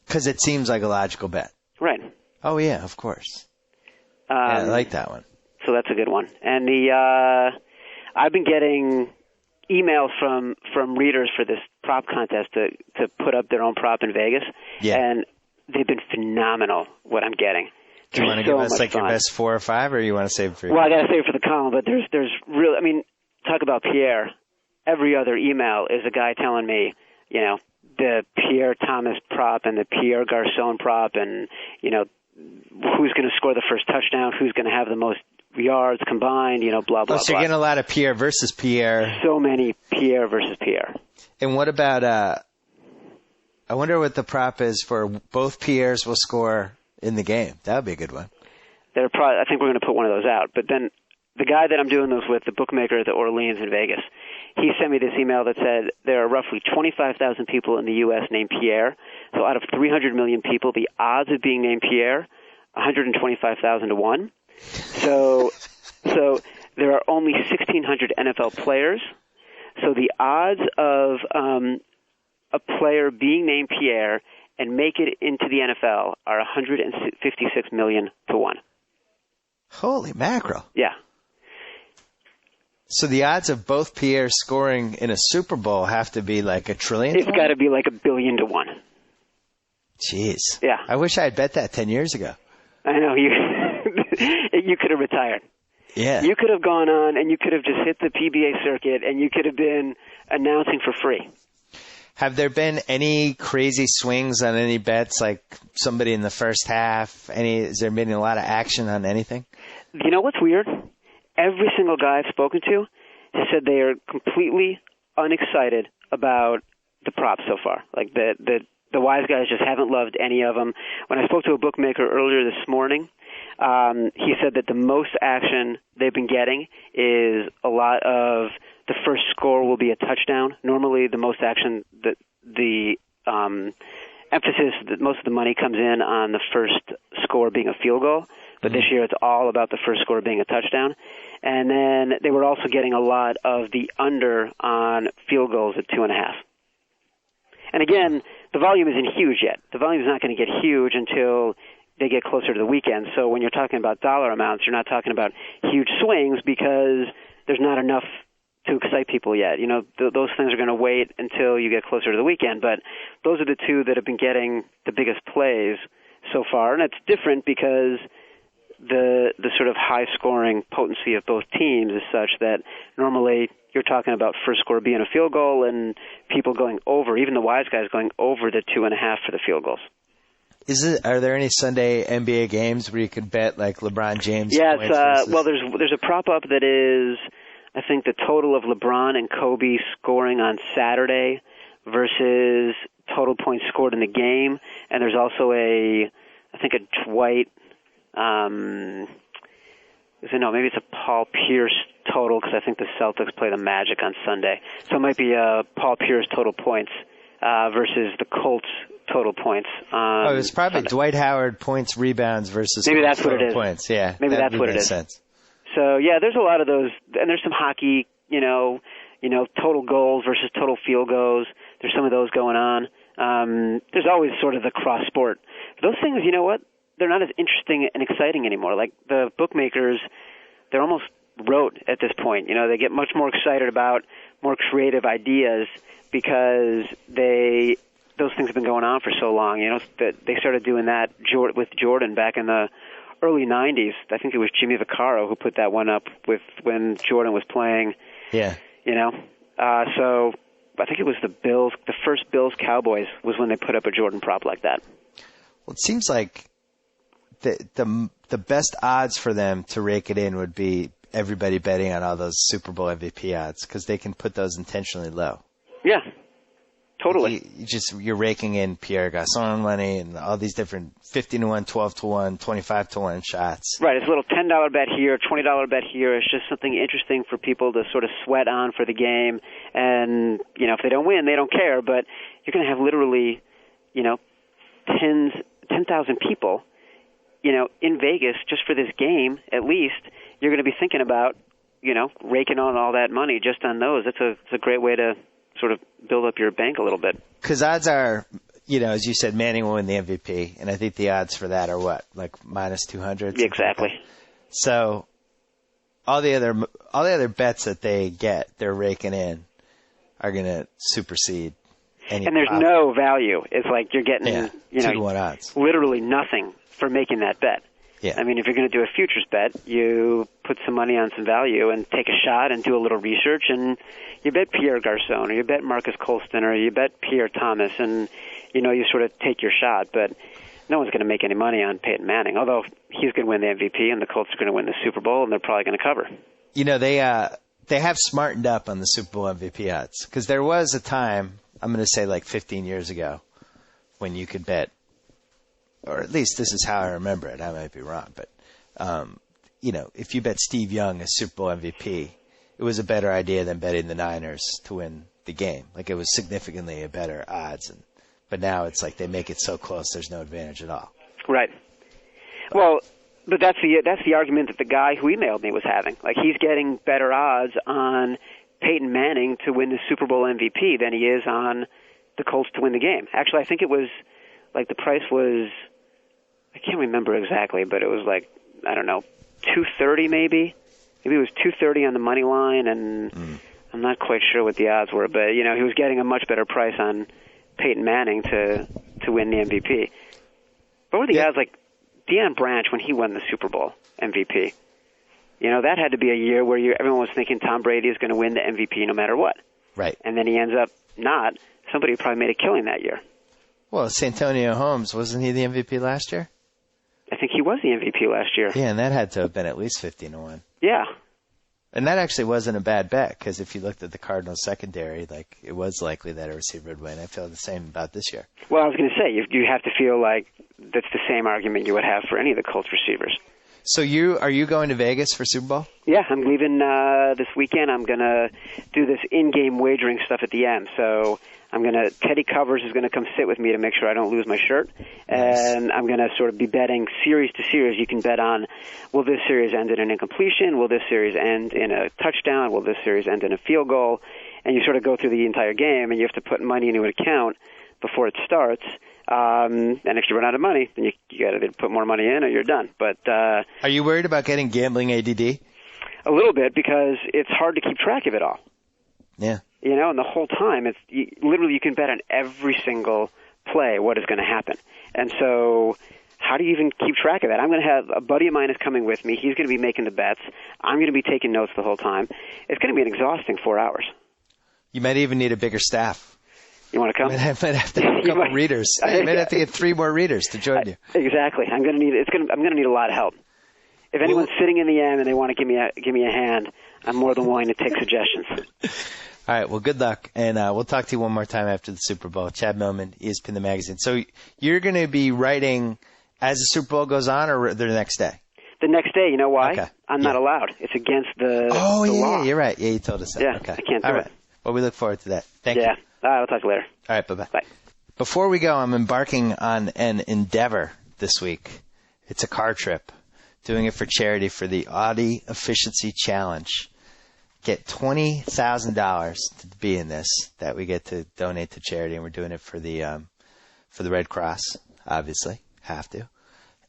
Because it seems like a logical bet. Right. Oh, yeah, of course. I like that one. So that's a good one. And I've been getting emails from readers for this prop contest to put up their own prop in Vegas. Yeah. And they've been phenomenal, what I'm getting. Do you want to give us like your best 4 or 5, or you want to save it for your Well, I got to save it for the column, but there's really, I mean, talk about Pierre. Every other email is a guy telling me, you know, the Pierre Thomas prop and the Pierre Garçon prop and, you know, who's going to score the first touchdown, who's going to have the most yards combined, you know, blah, blah, blah. So you're getting a lot of Pierre versus Pierre. So many Pierre versus Pierre. And what about, I wonder what the prop is for both Pierres will score in the game. That would be a good one. I think we're going to put one of those out. But then the guy that I'm doing those with, the bookmaker at the Orleans in Vegas, he sent me this email that said there are roughly 25,000 people in the U.S. named Pierre. So out of 300 million people, the odds of being named Pierre, 125,000 to 1. So there are only 1,600 NFL players. So the odds of a player being named Pierre and make it into the NFL are 156 million to 1. Holy mackerel. Yeah. So the odds of both Pierres scoring in a Super Bowl have to be like 1 trillion? It's got to be like 1 billion to 1. Jeez. Yeah. I wish I had bet that 10 years ago. I know. You could have retired. Yeah. You could have gone on and you could have just hit the PBA circuit and you could have been announcing for free. Have there been any crazy swings on any bets, like somebody in the first half? Has there been a lot of action on anything? You know what's weird? Every single guy I've spoken to has said they are completely unexcited about the props so far. Like the wise guys just haven't loved any of them. When I spoke to a bookmaker earlier this morning, he said that the most action they've been getting is a lot of the first score will be a touchdown. Normally, the most action, the emphasis that most of the money comes in on the first score being a field goal. But this year, it's all about the first score being a touchdown. And then they were also getting a lot of the under on field goals at 2.5. And again, the volume isn't huge yet. The volume is not going to get huge until they get closer to the weekend. So when you're talking about dollar amounts, you're not talking about huge swings because there's not enough to excite people yet. You know, those things are going to wait until you get closer to the weekend. But those are the two that have been getting the biggest plays so far. And it's different because the sort of high-scoring potency of both teams is such that normally you're talking about first score being a field goal and people going over, even the wise guys going over the 2.5 for the field goals. Are there any Sunday NBA games where you could bet like LeBron James? Yes. Well, there's a prop up that is, I think, the total of LeBron and Kobe scoring on Saturday versus total points scored in the game, and there's also a Dwight. Maybe it's a Paul Pierce total because I think the Celtics play the Magic on Sunday. So it might be Paul Pierce total points versus the Colts total points. It's probably Sunday. Dwight Howard points, rebounds versus maybe that's what it is. Points. Yeah, maybe that's what it is. Sense. So yeah, there's a lot of those, and there's some hockey. You know, total goals versus total field goals. There's some of those going on. There's always sort of the cross sport. Those things, you know what? They're not as interesting and exciting anymore. Like the bookmakers, they're almost rote at this point. You know, they get much more excited about more creative ideas because those things have been going on for so long. You know, that they started doing that with Jordan back in the early 90s. I think it was Jimmy Vaccaro who put that one up with when Jordan was playing. Yeah. You know, so I think it was the Bills. The first Bills Cowboys was when they put up a Jordan prop like that. Well, it seems like the best odds for them to rake it in would be everybody betting on all those Super Bowl MVP odds because they can put those intentionally low. Yeah. Totally. You're raking in Pierre Gasson money and all these different 15-1, 12-1, 25-1 shots. Right. It's a little $10 bet here, $20 bet here. It's just something interesting for people to sort of sweat on for the game. And, if they don't win, they don't care. But you're going to have literally, 10,000 people, in Vegas just for this game, at least. You're going to be thinking about, raking on all that money just on those. It's a great way to sort of build up your bank a little bit. Because odds are, as you said, Manning will win the MVP, and I think the odds for that are what, like minus 200? Exactly. Like so all the other bets that they're raking in, are going to supersede any. And there's no value. It's like you're getting, 2-1 odds. Literally nothing for making that bet. Yeah. I mean, if you're going to do a futures bet, you put some money on some value and take a shot and do a little research, and you bet Pierre Garçon, or you bet Marcus Colston, or you bet Pierre Thomas, and, you sort of take your shot. But no one's going to make any money on Peyton Manning, although he's going to win the MVP, and the Colts are going to win the Super Bowl, and they're probably going to cover. They have smartened up on the Super Bowl MVP odds, because there was a time, I'm going to say like 15 years ago, when you could bet, or at least this is how I remember it. I might be wrong, but, if you bet Steve Young as Super Bowl MVP, it was a better idea than betting the Niners to win the game. Like, it was significantly a better odds. But now it's like they make it so close, there's no advantage at all. Right. Well, but that's the argument that the guy who emailed me was having. Like, he's getting better odds on Peyton Manning to win the Super Bowl MVP than he is on the Colts to win the game. Actually, I think it was, like, the price was, I can't remember exactly, but it was like, I don't know, $230 maybe. Maybe it was $230 on the money line, and I'm not quite sure what the odds were, but, he was getting a much better price on Peyton Manning to win the MVP. What were the odds, like, Deion Branch, when he won the Super Bowl MVP? That had to be a year where everyone was thinking Tom Brady is going to win the MVP no matter what. Right. And then he ends up not. Somebody probably made a killing that year. Well, Santonio Holmes, wasn't he the MVP last year? I think he was the MVP last year. Yeah, and that had to have been at least 15-1. Yeah. And that actually wasn't a bad bet, because if you looked at the Cardinals secondary, like, it was likely that a receiver would win. I feel the same about this year. Well, I was going to say, you have to feel like that's the same argument you would have for any of the Colts receivers. So are you going to Vegas for Super Bowl? Yeah, I'm leaving this weekend. I'm going to do this in-game wagering stuff at the end. So Teddy Covers is going to come sit with me to make sure I don't lose my shirt. And I'm going to sort of be betting series to series. You can bet on, will this series end in an incompletion? Will this series end in a touchdown? Will this series end in a field goal? And you sort of go through the entire game, and you have to put money into an account before it starts. And if you run out of money, then you got to put more money in or you're done. But are you worried about getting gambling ADD? A little bit, because it's hard to keep track of it all. Yeah. And the whole time, literally you can bet on every single play what is going to happen. And so how do you even keep track of that? I'm going to have a buddy of mine is coming with me. He's going to be making the bets. I'm going to be taking notes the whole time. It's going to be an exhausting 4 hours. You might even need a bigger staff. You want to come? I might have to have a couple readers. I might have to get 3 more readers to join you. Exactly. I'm going to need a lot of help. If anyone's sitting in the end and they want to give me a hand, I'm more than willing to take suggestions. All right. Well, good luck, and we'll talk to you one more time after the Super Bowl. Chad Millman, ESPN the magazine. So you're going to be writing as the Super Bowl goes on, or the next day? The next day. You know why? Okay. I'm not allowed. It's against the law. Yeah, you're right. Yeah, you told us that. Yeah, okay. I can't do All right. it. Well, we look forward to that. Thank you. Yeah. I'll talk to you later. All right. Bye-bye. Bye. Before we go, I'm embarking on an endeavor this week. It's a car trip. Doing it for charity for the Audi Efficiency Challenge. Get $20,000 to be in this that we get to donate to charity, and we're doing it for the Red Cross, obviously. Have to.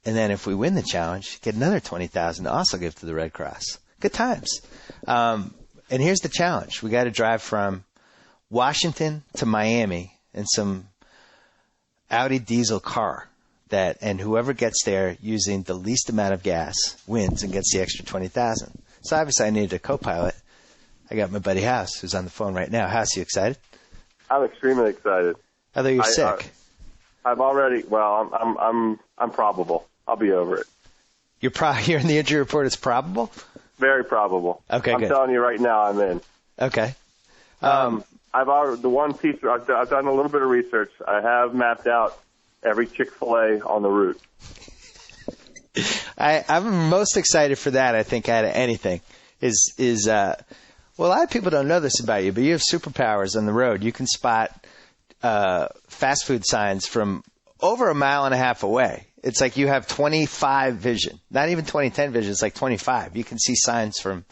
And then if we win the challenge, get another $20,000 to also give to the Red Cross. Good times. And here's the challenge. We got to drive from Washington to Miami in some Audi diesel car. And whoever gets there using the least amount of gas wins and gets the extra $20,000. So obviously I needed a co-pilot. I got my buddy House, who's on the phone right now. House, you excited? I'm extremely excited. Although you're sick. I've already. Well, I'm probable. I'll be over it. You're in the injury report. It's probable. Very probable. Okay, I'm good. telling you right now, I'm in. Okay. I've done a little bit of research. I have mapped out every Chick-fil-A on the route. I'm most excited for that, I think, out of anything. Well, a lot of people don't know this about you, but you have superpowers on the road. You can spot fast food signs from over a mile and a half away. It's like you have 25 vision, not even 20/10 vision. It's like 25. You can see signs from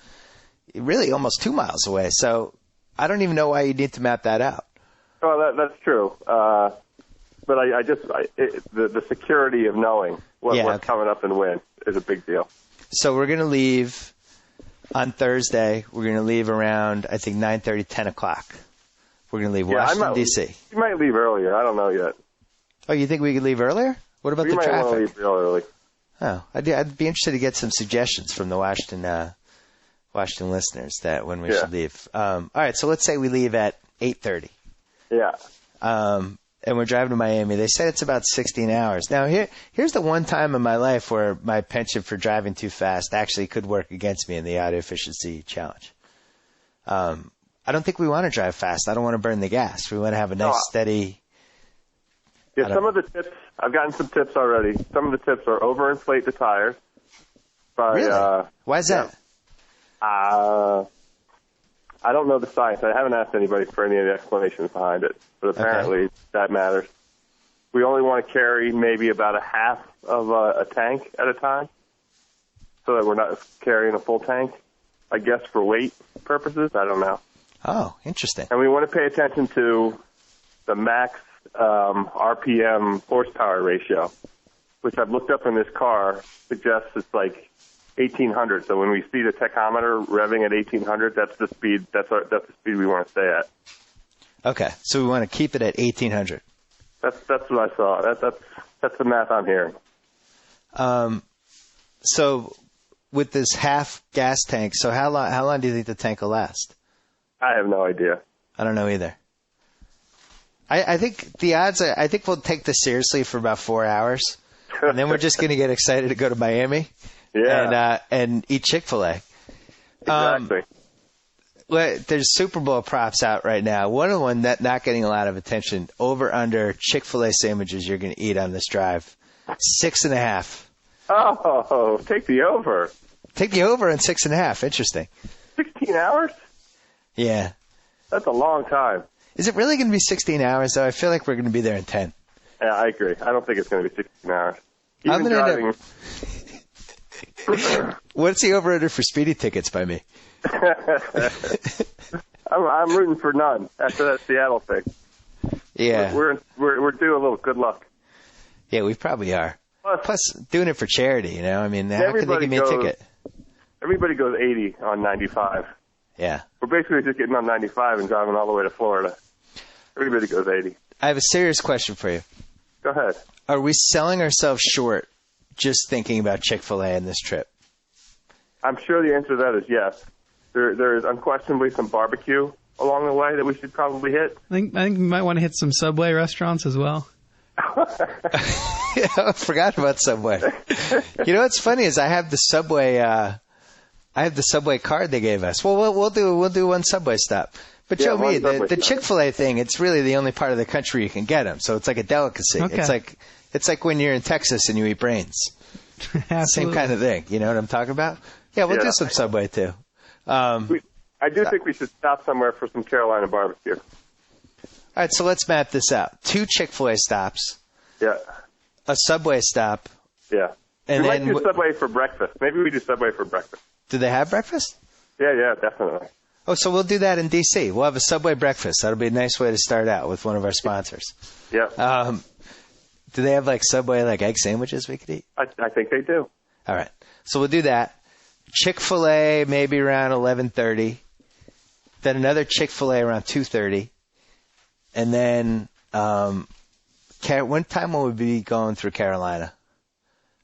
really almost 2 miles away. So I don't even know why you need to map that out. Well, that's true. But the security of knowing what's coming up and when is a big deal. So we're going to leave on Thursday. We're going to leave around, I think, 9:30, 10 o'clock. We're going to leave Washington, D.C. You might leave earlier. I don't know yet. Oh, you think we could leave earlier? What about the traffic? You might want to leave real early. Oh, I'd be interested to get some suggestions from the Washington listeners that when we should leave. All right, so let's say we leave at 8:30. Yeah. And we're driving to Miami. They said it's about 16 hours. Now, here's the one time in my life where my penchant for driving too fast actually could work against me in the auto efficiency challenge. I don't think we want to drive fast. I don't want to burn the gas. We want to have a nice, steady... Yeah, some of the tips, I've gotten some tips already. Some of the tips are overinflate the tires. Really? Why is that? I don't know the science. I haven't asked anybody for any of the explanations behind it, but apparently that matters. We only want to carry maybe about a half of a tank at a time so that we're not carrying a full tank, I guess, for weight purposes. I don't know. Oh, interesting. And we want to pay attention to the max RPM horsepower ratio, which I've looked up in this car, suggests it's like 1,800. So when we see the tachometer revving at 1,800, that's the speed. That's the speed we want to stay at. Okay, so we want to keep it at 1,800. That's what I saw. That's the math I'm hearing. So with this half gas tank, so how long do you think the tank will last? I have no idea. I don't know either. I think the odds are, I think we'll take this seriously for about 4 hours, and then we're just going to get excited to go to Miami and eat Chick-fil-A. Exactly. There's Super Bowl props out right now. One of the ones that not getting a lot of attention, over under Chick-fil-A sandwiches you're going to eat on this drive, 6.5. Oh, take the over. Take the over on 6.5. Interesting. 16 hours? Yeah. That's a long time. Is it really going to be 16 hours, though? I feel like we're going to be there in 10. Yeah, I agree. I don't think it's going to be 16 hours. I'm driving. What's the over-under for speeding tickets by me? I'm rooting for none after that Seattle thing. Yeah. We're due a little good luck. Yeah, we probably are. Plus doing it for charity, you know? I mean, how could they give me a ticket? Everybody goes 80 on 95. Yeah. We're basically just getting on 95 and driving all the way to Florida. Everybody goes 80. I have a serious question for you. Go ahead. Are we selling ourselves short just thinking about Chick-fil-A in this trip? I'm sure the answer to that is yes. There is unquestionably some barbecue along the way that we should probably hit. I think we might want to hit some Subway restaurants as well. Yeah, I forgot about Subway. You know what's funny is I have the Subway card they gave us. Well, we'll do one Subway stop. But Joe, the Chick-fil-A thing, it's really the only part of the country you can get them. So it's like a delicacy. Okay. It's like when you're in Texas and you eat brains. Same kind of thing. You know what I'm talking about? Yeah, we'll do some Subway too. I do think we should stop somewhere for some Carolina barbecue. All right, so let's map this out. 2 Chick-fil-A stops. Yeah. A Subway stop. Yeah. And we might do Subway for breakfast. Maybe we do Subway for breakfast. Do they have breakfast? Yeah, definitely. Oh, so we'll do that in D.C. We'll have a Subway breakfast. That'll be a nice way to start out with one of our sponsors. Yeah. Do they have Subway egg sandwiches we could eat? I think they do. All right. So we'll do that. Chick-fil-A maybe around 11:30. Then another Chick-fil-A around 2:30. And then when time will we be going through Carolina?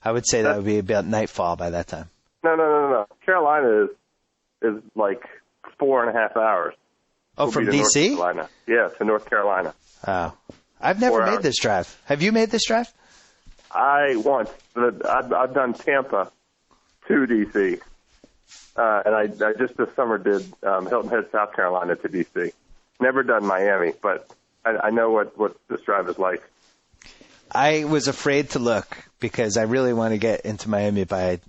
I would say that would be about nightfall by that time. No. Carolina is like 4.5 hours. Oh, from D.C.? North Carolina. Yeah, to North Carolina. Oh. I've never made this drive. Have you made this drive? Once. I've done Tampa to D.C. And I just this summer did Hilton Head, South Carolina to D.C. Never done Miami, but I know what this drive is like. I was afraid to look because I really want to get into Miami by,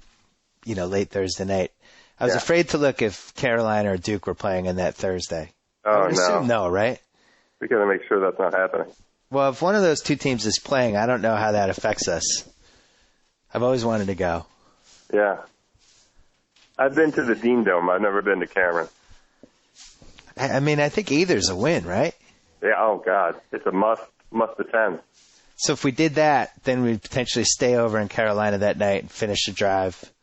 late Thursday night. I was afraid to look if Carolina or Duke were playing on that Thursday. Oh, I would assume no, right? We got to make sure that's not happening. Well, if one of those two teams is playing, I don't know how that affects us. I've always wanted to go. Yeah. I've been to the Dean Dome. I've never been to Cameron. I mean, I think either's a win, right? Yeah, oh, God. It's a must attend. So if we did that, then we'd potentially stay over in Carolina that night and finish the drive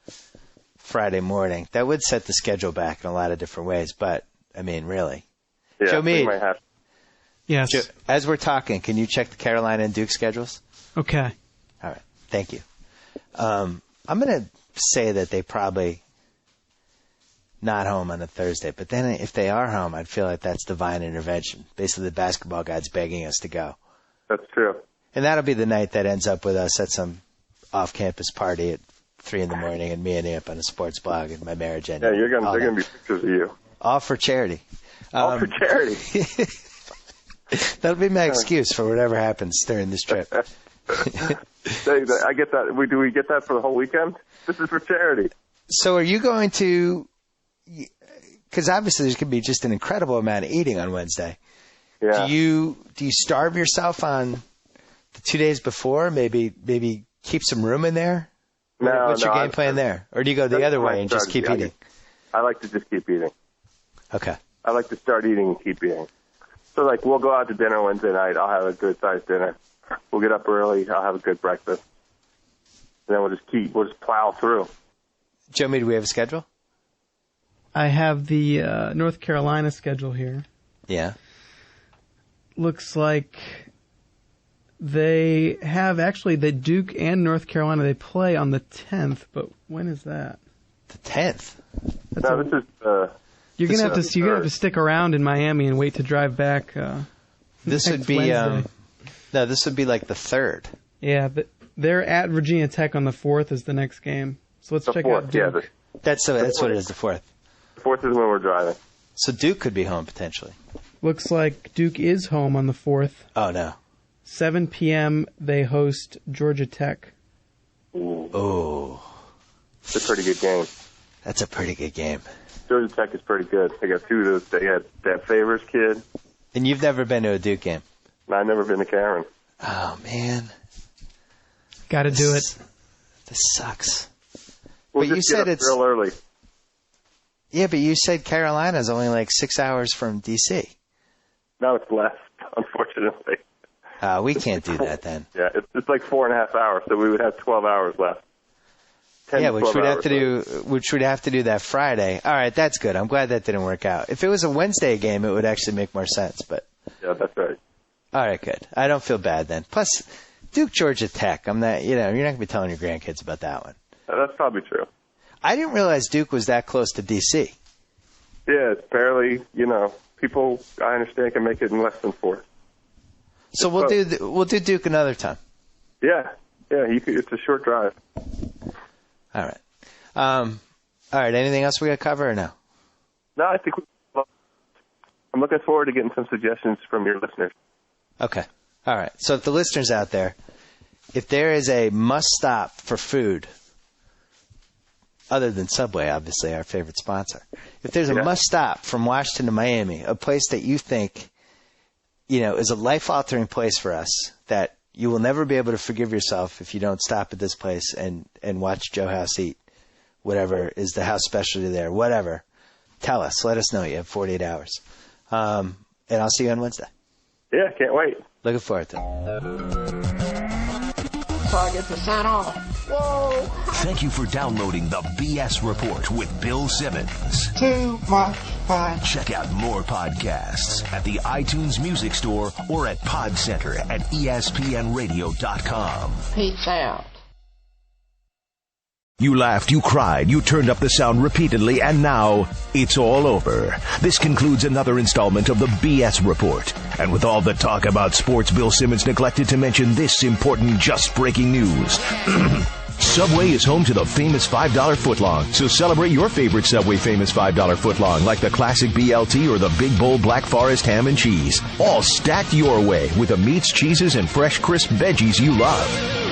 Friday morning. That would set the schedule back in a lot of different ways, but, I mean, really. Yeah, Joe Meade. we might have. Yes. Joe, as we're talking, can you check the Carolina and Duke schedules? Okay. All right. Thank you. I'm going to say that they probably not home on a Thursday, but then if they are home, I'd feel like that's divine intervention. Basically, the basketball god's begging us to go. That's true. And that'll be the night that ends up with us at some off-campus party at 3 a.m. and me and Amp on a sports blog and my marriage ending. Yeah, they're going to be pictures of you. All for charity. All for charity. That'll be my excuse for whatever happens during this trip. I get that. Do we get that for the whole weekend? This is for charity. So are you going to – because obviously there's going to be just an incredible amount of eating on Wednesday. Yeah. Do you starve yourself on the 2 days before? Maybe keep some room in there? No, What's your game plan there? Or do you go the other way and just keep eating? I like to just keep eating. Okay. I like to start eating and keep eating. So, we'll go out to dinner Wednesday night. I'll have a good-sized dinner. We'll get up early. I'll have a good breakfast. And then we'll just plow through. Joe, do we have a schedule? I have the North Carolina schedule here. Yeah. Looks like they have actually the Duke and North Carolina. They play on the 10th, but when is that? The 10th. This is. You're gonna have to stick around in Miami and wait to drive back. This would be this would be like the 3rd. Yeah, but they're at Virginia Tech on the 4th is the next game. So let's check out Duke. Yeah, that's what it is. The 4th. The 4th is when we're driving. So Duke could be home potentially. Looks like Duke is home on the 4th. Oh no. 7 p.m. they host Georgia Tech. Oh. It's a pretty good game. That's a pretty good game. Georgia Tech is pretty good. They got two of those. They had that Favors kid. And you've never been to a Duke game? No, I've never been to Cameron. Oh, man. Got to do it. This sucks. We'll but just you get said up it's real early. Yeah, but you said Carolina's only like 6 hours from D.C. No, it's less, unfortunately. We can't do that then. Yeah, it's like 4.5 hours, so we would have 12 hours left. Yeah, which we'd have to do that Friday. All right, that's good. I'm glad that didn't work out. If it was a Wednesday game, it would actually make more sense. But yeah, that's right. All right, good. I don't feel bad then. Plus, Duke, Georgia Tech. I'm not. You're not going to be telling your grandkids about that one. That's probably true. I didn't realize Duke was that close to D.C. Yeah, it's barely. People I understand can make it in less than 4. So we'll do Duke another time. Yeah. It's a short drive. All right. All right. Anything else we got to cover or no? No, I think I'm looking forward to getting some suggestions from your listeners. Okay. All right. So if the listeners out there, if there is a must stop for food, other than Subway, obviously our favorite sponsor, if there's a must stop from Washington to Miami, a place that you think, is a life altering place for us that you will never be able to forgive yourself if you don't stop at this place and watch Joe House eat whatever is the house specialty there, whatever. Tell us. Let us know. You have 48 hours. And I'll see you on Wednesday. Yeah, can't wait. Looking forward to it. So I get to sign off. Whoa! Thank you for downloading the BS Report with Bill Simmons. Too much fun. Check out more podcasts at the iTunes Music Store or at Podcenter at ESPNRadio.com. Peace out. You laughed, you cried, you turned up the sound repeatedly, and now it's all over. This concludes another installment of the BS Report. And with all the talk about sports, Bill Simmons neglected to mention this important just breaking news. Subway is home to the famous $5 footlong, so celebrate your favorite Subway famous $5 footlong like the classic BLT or the Big Bowl Black Forest ham and cheese. All stacked your way with the meats, cheeses, and fresh crisp veggies you love.